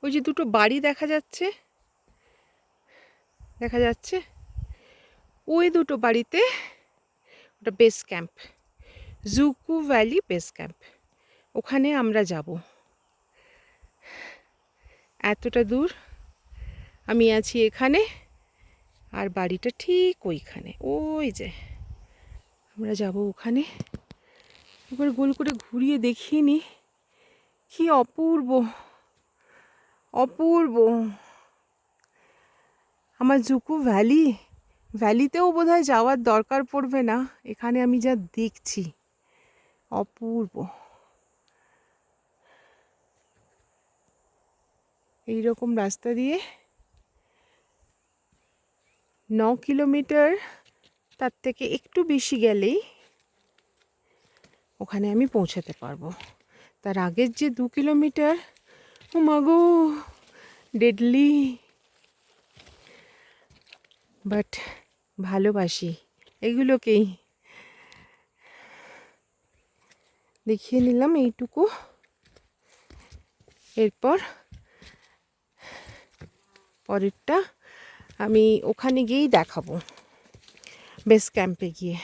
ওই যে দুটো বাড়ি দেখা যাচ্ছে, ওই দুটো বাড়িতে ওটা base camp, Dzukou valley base camp. ওখানে আমরা যাব। এতটা দূর, আমি আছি এখানে আর বাড়িটা ঠিক ওইখানে। ওই যে আমরা যাব ওখানে। এবার গোল করে ঘুরিয়ে দেখিয়ে নি, কি অপূর্ব অপূর্ব। আমার জুকু ভ্যালিতেও বোধহয় যাওয়ার দরকার পড়বে না, এখানে আমি যা দেখছি অপূর্ব। এইরকম রাস্তা দিয়ে 9 কিলোমিটার, তার থেকে একটু বেশি গেলেই ওখানে আমি পৌঁছাতে পারবো। তার আগের যে 2 কিলোমিটার, ও মাগো, ডেডলি। বাট ভালোবাসি এগুলোকেই। দেখিয়ে নিলাম এইটুকু, এরপর পরেরটা আমি ওখানে গিয়েই দেখাবো, বেস ক্যাম্পে গিয়ে।